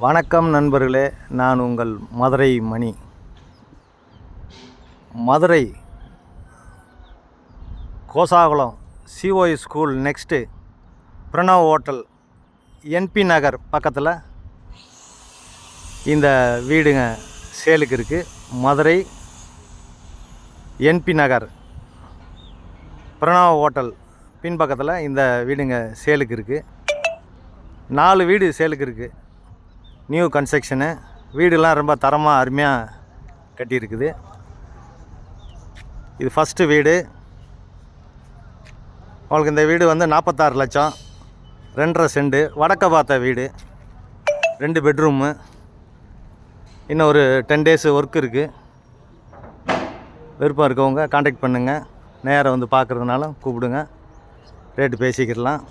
வணக்கம் நண்பர்களே, நான் உங்கள் Madurai Mani. Madurai Kosakulam COE school next Pranav hotel NP Nagar பக்கத்தில் இந்த வீடுங்க சேலுக்கு இருக்குது. மதுரை என்பி நகர் பிரணவ் ஹோட்டல் பின்பக்கத்தில் இந்த வீடுங்க சேலுக்கு இருக்குது. 4 வீடு சேலுக்கு இருக்குது. New construction. வீடுலாம் ரொம்ப தரமாக அருமையாக கட்டியிருக்குது. இது ஃபஸ்ட்டு வீடு. உங்களுக்கு இந்த வீடு வந்து 46 லட்சம், 2.5 செண்டு, வடக்க பார்த்த வீடு, 2 பெட்ரூமு. இன்னும் ஒரு 10 டேஸ் ஒர்க் இருக்குது. விருப்பம் இருக்கவங்க காண்டாக்ட் பண்ணுங்கள். நேராக வந்து பார்க்குறதுனாலும் கூப்பிடுங்க, ரேட்டு பேசிக்கிடலாம்.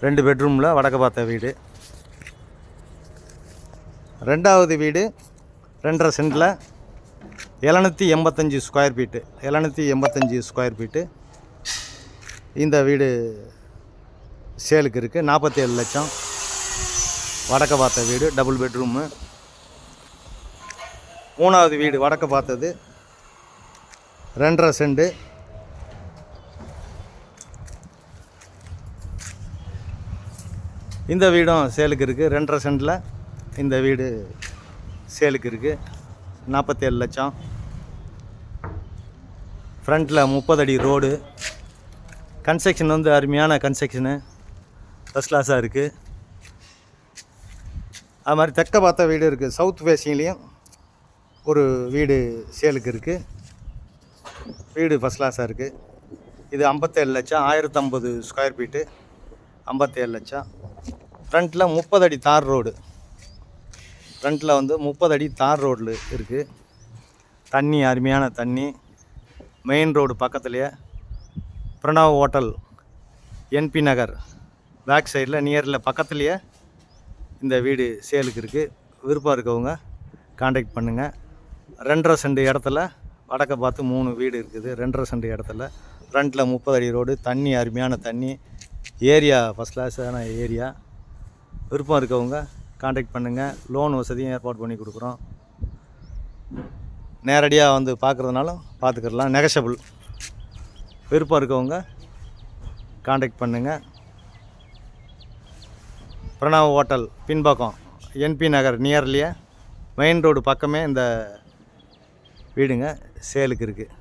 2 பெட்ரூமில் வடக்க பார்த்த வீடு. 2வது வீடு 2.5 சென்டில் 785 ஸ்கொயர் ஃபீட்டு. 785 ஸ்கொயர் ஃபீட்டு இந்த வீடு சேலுக்கு இருக்குது. 47 லட்சம், வடக்க பார்த்த வீடு, டபுள் பெட்ரூமு. 3வது வீடு வடக்க பார்த்தது 2.5 சென்டு, இந்த வீடும் சேலுக்கு இருக்குது. 2.5 சென்டில் இந்த வீடு சேலுக்கு இருக்குது. 47 லட்சம். ஃப்ரண்ட்டில் 30 அடி ரோடு. கன்ஸ்ட்ரக்ஷன் வந்து அருமையான கன்ஸ்ட்ரக்ஷனு, ஃபஸ்ட் கிளாஸாக இருக்குது. அது மாதிரி தெற்க பார்த்த வீடு இருக்குது. சவுத் ஃபேஸிங்லேயும் ஒரு வீடு சேலுக்கு இருக்குது. வீடு ஃபஸ்ட் கிளாஸாக இருக்குது. இது 57 லட்சம், 1050 ஸ்கொயர் ஃபீட்டு, 57 லட்சம். ஃப்ரண்ட்டில் 30 அடி தார் ரோடு. ஃப்ரண்ட்டில் வந்து 30 அடி தார் ரோடில் இருக்குது. தண்ணி அருமையான தண்ணி. மெயின் ரோடு பக்கத்துலேயே பிரணவ் ஹோட்டல் என்பி நகர் பேக் சைடில் நியரில் பக்கத்துலேயே இந்த வீடு சேலுக்கு இருக்குது. விருப்பம் இருக்கவங்க காண்டாக்ட் பண்ணுங்கள். 2.5 சென்ட் இடத்துல வடக்க பார்த்து 3 வீடு இருக்குது. 2.5 சென்ட் இடத்துல ஃப்ரண்ட்டில் 30 அடி ரோடு. தண்ணி அருமையான தண்ணி. ஏரியா ஃபஸ்ட் கிளாஸான ஏரியா. விருப்பம் இருக்கவங்க காண்டாக்ட் பண்ணுங்கள். லோன் வசதியும் ஏற்பாடு பண்ணி கொடுக்குறோம். நேரடியாக வந்து பார்க்குறதுனாலும் பார்த்துக்கிடலாம், நெகஷபிள். விருப்பம் இருக்கவங்க காண்டாக்ட் பண்ணுங்கள். பிரணவ் ஹோட்டல் பின்பக்கம் என்பி நகர் நியர்லியே மெயின் ரோடு பக்கமே இந்த வீடுங்க சேலுக்கு இருக்குது.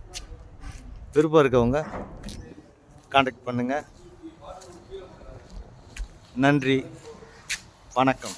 விருப்பம் இருக்கவங்க காண்டாக்ட் பண்ணுங்கள். நன்றி, வணக்கம்.